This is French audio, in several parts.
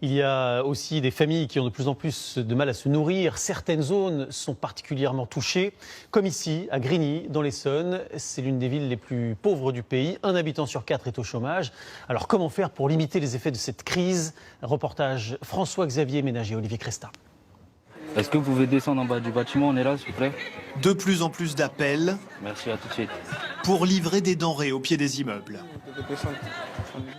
Il y a aussi des familles qui ont de plus en plus de mal à se nourrir. Certaines zones sont particulièrement touchées, comme ici, à Grigny, dans l'Essonne. C'est l'une des villes les plus pauvres du pays. 1 habitant sur 4 est au chômage. Alors comment faire pour limiter les effets de cette crise? Reportage François-Xavier Ménager, Olivier Cresta. Est-ce que vous pouvez descendre en bas du bâtiment? On est là, s'il vous plaît. De plus en plus d'appels. Merci, à tout de suite. Pour livrer des denrées au pied des immeubles.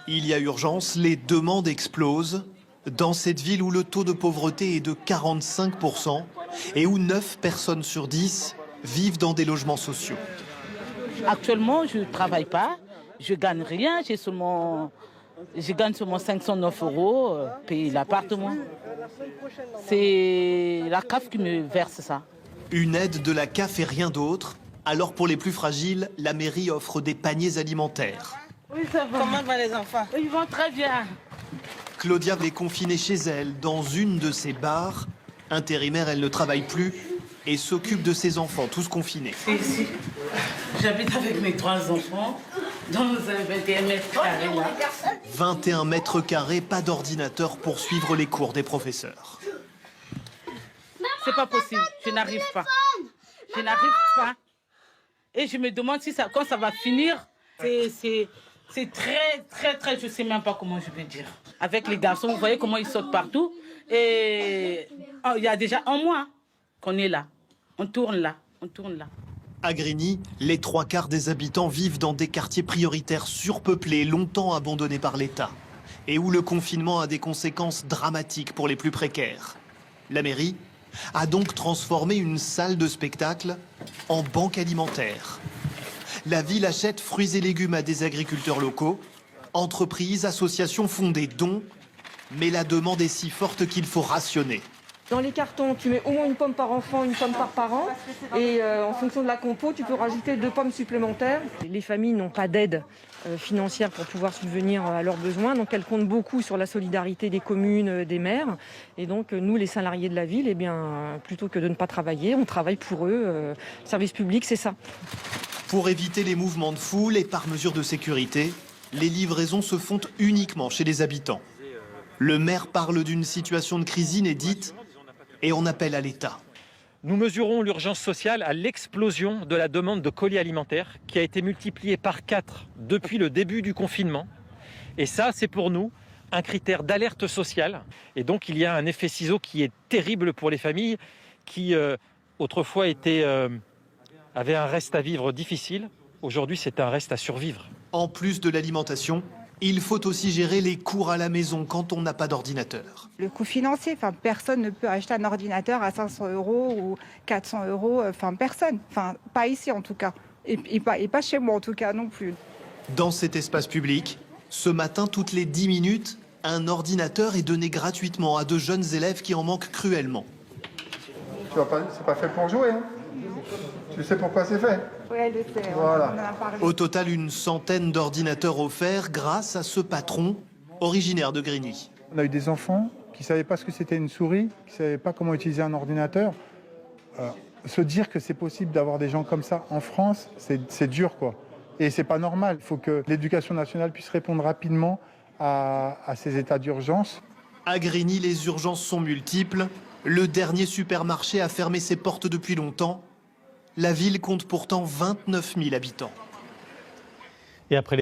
Il y a urgence, les demandes explosent. Dans cette ville où le taux de pauvreté est de 45% et où 9 personnes sur 10 vivent dans des logements sociaux. Actuellement, je ne travaille pas, je ne gagne rien, je gagne seulement 509 € payer l'appartement. C'est la CAF qui me verse ça. Une aide de la CAF et rien d'autre. Alors pour les plus fragiles, la mairie offre des paniers alimentaires. Oui, ça va. Comment vont les enfants? Ils vont très bien. Claudia est confinée chez elle, dans une de ses bars. Intérimaire, elle ne travaille plus et s'occupe de ses enfants, tous confinés. Ici, j'habite avec mes 3 enfants dans un 21 mètres carrés là. 21 mètres carrés, pas d'ordinateur pour suivre les cours des professeurs. C'est pas possible, je n'arrive pas. Je n'arrive pas. Et je me demande si ça, quand ça va finir, c'est très, je sais même pas comment je vais dire. Avec les garçons, vous voyez comment ils sautent partout. Et il y a déjà 1 mois qu'on est là. On tourne là. À Grigny, les 3/4 des habitants vivent dans des quartiers prioritaires surpeuplés, longtemps abandonnés par l'État, et où le confinement a des conséquences dramatiques pour les plus précaires. La mairie a donc transformé une salle de spectacle en banque alimentaire. La ville achète fruits et légumes à des agriculteurs locaux. Entreprises, associations font des dons, mais la demande est si forte qu'il faut rationner. Dans les cartons, tu mets au moins une pomme par enfant, une pomme par parent. Et en fonction de la compo, tu peux rajouter 2 pommes supplémentaires. Les familles n'ont pas d'aide financière pour pouvoir subvenir à leurs besoins. Donc elles comptent beaucoup sur la solidarité des communes, des maires. Et donc nous, les salariés de la ville, eh bien, plutôt que de ne pas travailler, on travaille pour eux. Service public, c'est ça. Pour éviter les mouvements de foule et par mesure de sécurité, les livraisons se font uniquement chez les habitants. Le maire parle d'une situation de crise inédite et on appelle à l'État. Nous mesurons l'urgence sociale à l'explosion de la demande de colis alimentaires qui a été multipliée par 4 depuis le début du confinement. Et ça, c'est pour nous un critère d'alerte sociale. Et donc, il y a un effet ciseau qui est terrible pour les familles qui, autrefois, avaient un reste à vivre difficile. Aujourd'hui, c'est un reste à survivre. En plus de l'alimentation, il faut aussi gérer les cours à la maison quand on n'a pas d'ordinateur. Le coût financier, personne ne peut acheter un ordinateur à 500 € ou 400 €, personne. Pas ici en tout cas. Et pas chez moi en tout cas non plus. Dans cet espace public, ce matin, toutes les 10 minutes, un ordinateur est donné gratuitement à de jeunes élèves qui en manquent cruellement. C'est pas fait pour jouer, hein. Tu sais pourquoi c'est fait? Oui, elle le sait, voilà. On en a parlé. Au total, une centaine d'ordinateurs offerts grâce à ce patron originaire de Grigny. On a eu des enfants qui ne savaient pas ce que c'était une souris, qui ne savaient pas comment utiliser un ordinateur. Se dire que c'est possible d'avoir des gens comme ça en France, c'est dur, quoi. Et c'est pas normal. Il faut que l'éducation nationale puisse répondre rapidement à ces états d'urgence. À Grigny, les urgences sont multiples. Le dernier supermarché a fermé ses portes depuis longtemps. La ville compte pourtant 29 000 habitants. Et après les